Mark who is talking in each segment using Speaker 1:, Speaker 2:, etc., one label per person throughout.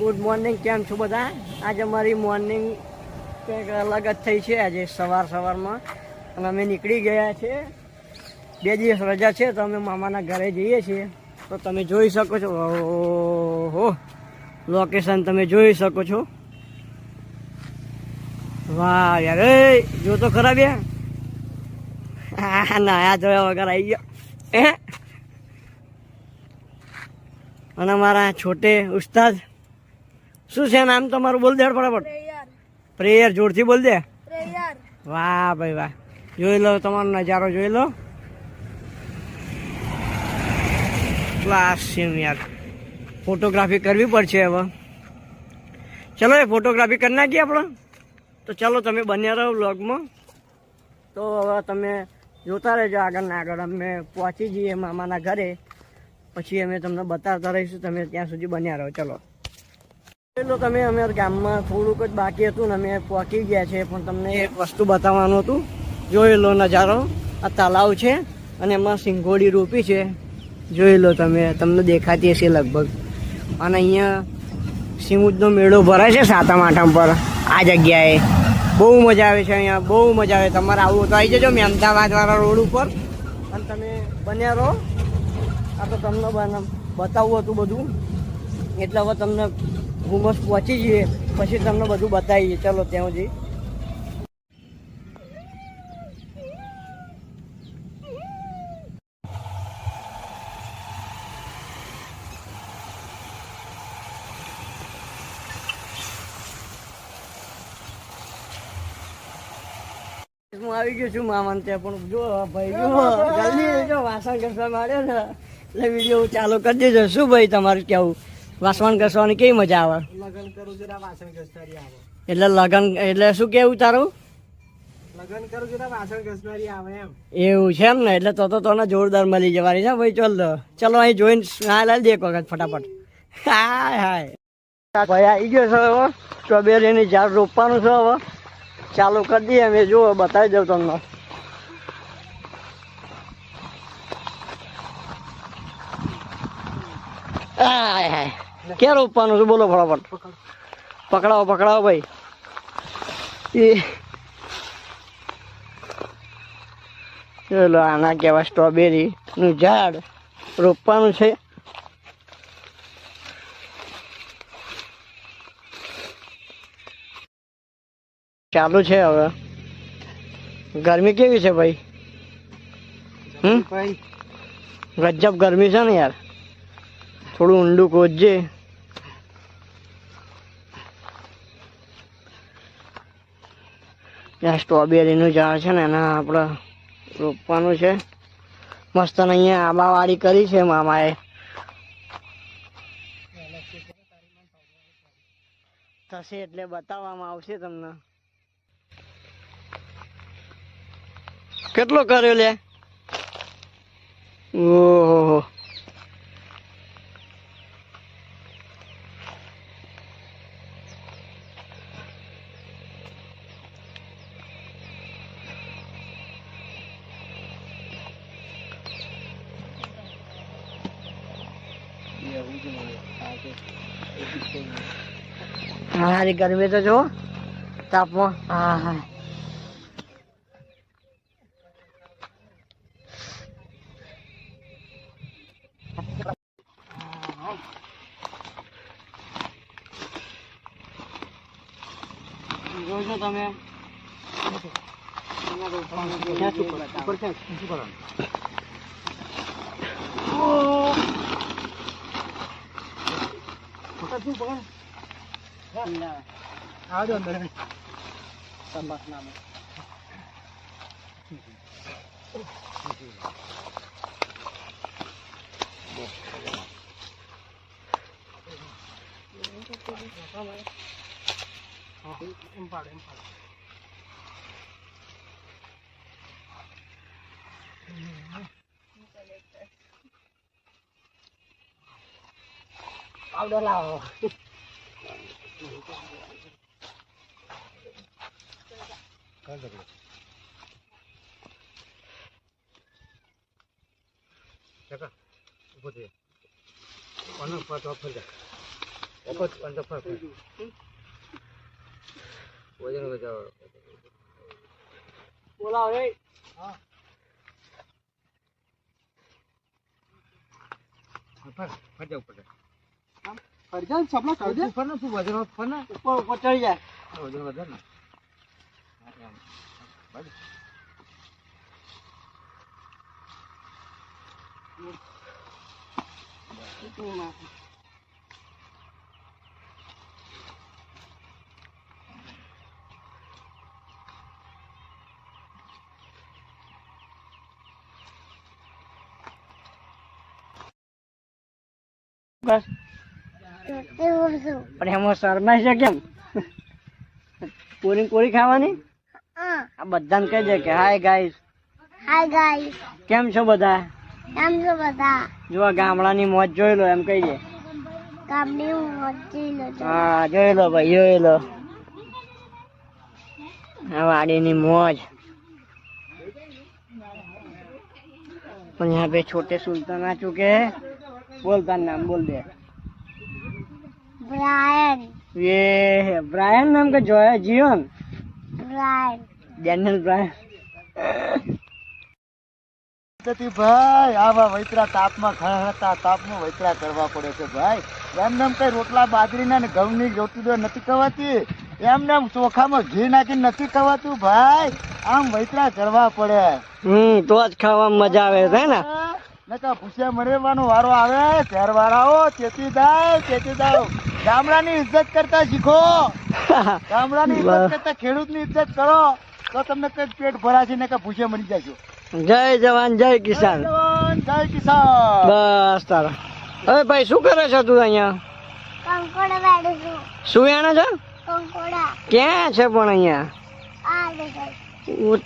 Speaker 1: Good morning, કેમ છો બધા? આજે અમારી મોર્નિંગ કંઈક અલગ જ થઈ છે. આજે સવારમાં અને અમે નીકળી ગયા છે. 2 દિવસ રજા છે તો અમે મામાના ઘરે જઈએ છીએ. તો તમે જોઈ શકો છો, ઓહો લોકેશન તમે જોઈ શકો છો. વાહ યાર, એ જો તો ખરા બે નાયા જોયા વગર આવી ગયો. અને મારા છોટે ઉસ્તાદ, શું છે નામ તમારું? બોલ દે ફટાફટ. પ્રેયર. જોરથી બોલ દે. વાહ ભાઈ વાહ, જોઈ લો તમારો નજારો, જોઈ લો. ક્લાસ છે યાર. ફોટોગ્રાફી કરવી પડશે હવે. ચલો એ ફોટોગ્રાફી કરી નાખીએ આપણે. તો ચાલો તમે બન્યા રહો વ્લોગમાં. તો હવે તમે જોતા રહેજો આગળ ને આગળ. અમે પહોંચી જઈએ મામાના ઘરે, પછી અમે તમને બતાવતા રહીશું. તમે ત્યાં સુધી બન્યા રહો. ચલો તમે અમારા ગામમાં થોડુંક જ બાકી હતું ને અમે પહોંચી ગયા છે. પણ તમને એક વસ્તુ બતાવવાનું હતું. જોઈ લો નજારો. આ તલાવ છે અને એમાં સિંગોડી રોપી છે. જોઈ લો તમે, તમને દેખાતી હશે લગભગ. અને અહીંયા સિમુજનો મેળો ભરાય છે 7મ 8મ પર. આ જગ્યાએ બહુ મજા આવે છે. અહીંયા બહુ મજા આવે. તમારે આવું તો આવી જજો મહેમદાવાદવાળા રોડ ઉપર. અને તમે બન્યા રહો. આ તો તમને બતાવવું હતું બધું, એટલે હવે તમને ઘુમસ પહોંચી જઈએ પછી તમને બધું બતાવીએ. ચલો ત્યાં સુધી. હું આવી ગયો છું મામાને ત્યાં. પણ જો ભાઈ, જો જલ્દી જો વાસણ ઘસવા માંડ્યો ને એટલે વિડીયો ચાલુ કરી દેજો. શું ભાઈ તમારું કેવું? વાસણ ઘસવાની કેવી મજા આવે?
Speaker 2: લગન કરું છું વાસણ ઘસનારી આવે.
Speaker 1: એટલે લગન એટલે શું કેવું તારું?
Speaker 2: લગન કરું છું વાસણ ઘસનારી આવે એમ.
Speaker 1: એવું છે એમ ને? એટલે તો તને જોરદાર મળી જવાની છે ભાઈ. ચલો અહીં જોઈને હા લાવી દે એક વખત ફટાફટ. હાય હાય ભાઈ, આવી ગયો છે હવે. સ્ટ્રોબેરીની ઝાડ રોપવાનું છે હવે. ચાલુ કરી દઈએ અમે. જુઓ બતાવી દઉં તમને. હાય હાય, ક્યાં રોપવાનું છે બોલો ફટાફટ. પકડાવો ભાઈ. ચલો આના કહેવાય સ્ટ્રોબેરી નું ઝાડ રોપવાનું છે. ચાલુ છે હવે. ગરમી કેવી છે ભાઈ? ગજબ ગરમી છે ને યાર. થોડું ઊંડું ખોદજે. ત્યાં સ્ટ્રોબેરીનું ઝાડ છે ને એના આપણે રોપવાનું છે. મસ્ત અહીંયા આંબાવાડી કરી છે મામાએ. થશે એટલે બતાવવામાં આવશે તમને. કેટલો કર્યો લે? ઓહો, હારી ગરમી તો જો તાપમાં. હા હા, જોજો તમે.
Speaker 2: આવજો અંદર. એમ પાડે.
Speaker 1: આવડો લાવો.
Speaker 2: ઉભો થયો. કોનો પાછો ફરી જાય.
Speaker 1: બોલાવો રે.
Speaker 2: ફરજાન સપના કરી દે.
Speaker 1: ઉપર ઉપર ચડી જાય. બસ પણ એમાં શરમાય છે કેમ? પૂરી ખાવાની? આ બધાને કહી દે કે હાય ગાઈસ.
Speaker 3: હાય ગાઈસ,
Speaker 1: કેમ છો બધા?
Speaker 3: કેમ છો બધા?
Speaker 1: જો આ ગામડાની મોજ જોઈ લો એમ કહી દે.
Speaker 3: ગામની મોજ જોઈ લો.
Speaker 1: હા જોઈ લો ભાઈ, જોઈ લો આ વાડીની મોજ. और यहाँ पे छोटे सुल्तान आ चुके हैं. बोलता नाम बोल दे.
Speaker 3: ब्रायन.
Speaker 1: ये है ब्रायन नाम का जो है जीवन.
Speaker 3: ब्रायन.
Speaker 1: Daniel Brian.
Speaker 2: ભાઈ આવા વૈતરા તાપમાં ખળખળતા તાપમાં વૈતરા કરવા પડે છે ભાઈ. એમને એમ કઈ રોટલા બાજરીના ને ઘઉંની રોટલી નથી ખવાતી, એમને એમ ચોખામાં ઘી નાખીને નથી ખવાતું ભાઈ. આમ વૈતરા કરવા પડે.
Speaker 1: તો જ ખાવામાં મજા આવે છે ને.
Speaker 2: નકા ભૂસ્યા મરેવાનો વારો આવે. ઘરવાળાઓ ચેતી દાવ. ગામડાની ઇજ્જત કરતા શીખો. ગામડાની ઇજ્જત કરતા ખેડૂતની ઇજ્જત કરો તો તમને કઈ પેટ ભરાશે ને કઈ ભૂસ્યા મરી જશો.
Speaker 1: જય જવાન જય કિસાન.
Speaker 2: જય કિસાન.
Speaker 1: બસ તારા. હવે ભાઈ શું કરે છે તું અહીંયા?
Speaker 3: કંકોડા વાળું છું.
Speaker 1: શું આણે છે?
Speaker 3: કંકોડા.
Speaker 1: ક્યાં છે પણ અહીંયા?
Speaker 3: આ દેખાય.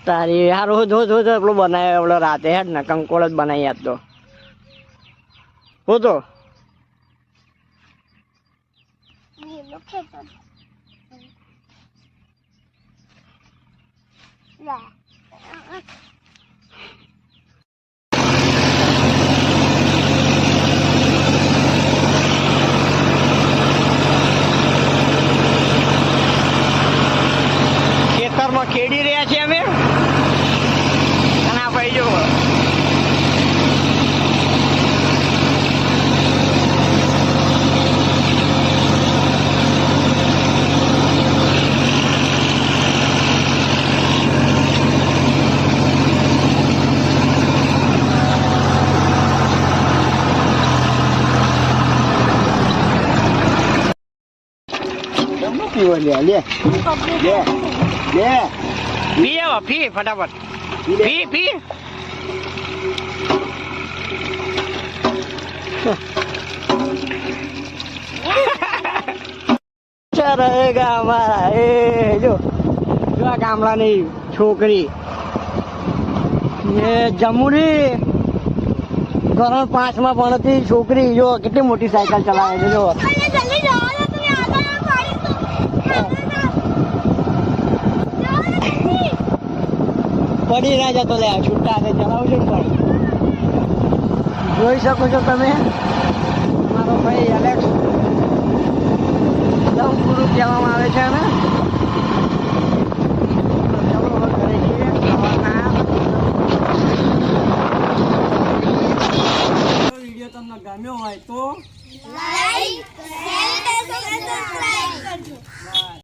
Speaker 1: તારી આ રોજ એટલું બનાવ્યો એવડો રાતે હેડ ને કંકોળ જ બનાવી આજ તો. હું તો
Speaker 3: લીલું ખેતર. લે.
Speaker 1: ખેતરમાં ખેડી રહ્યા છીએ અમે. અને આ ભાઈ જો
Speaker 2: પીવો લે લે
Speaker 1: પી આવો, પી ફટાફટ પી. रहेगा हमारा. એ જો આ ગામડાની છોકરી એ જમુરી ધોરણ 5 માં ભણતી છોકરી જો કેટલી મોટી સાયકલ ચલાવે છે. જો
Speaker 3: જલ્દી જાઓ ને તમે આગળ પાડી તો.
Speaker 1: પડી ના જતો લે છૂટા હાથે ચલાવું છું પણ. જોઈ શકો છો તમે મારો ભાઈ એલેક્સ ગુરુ કહેવામાં આવે છે ને. વિડીયો તમને ગમ્યો હોય તો
Speaker 3: લાઈક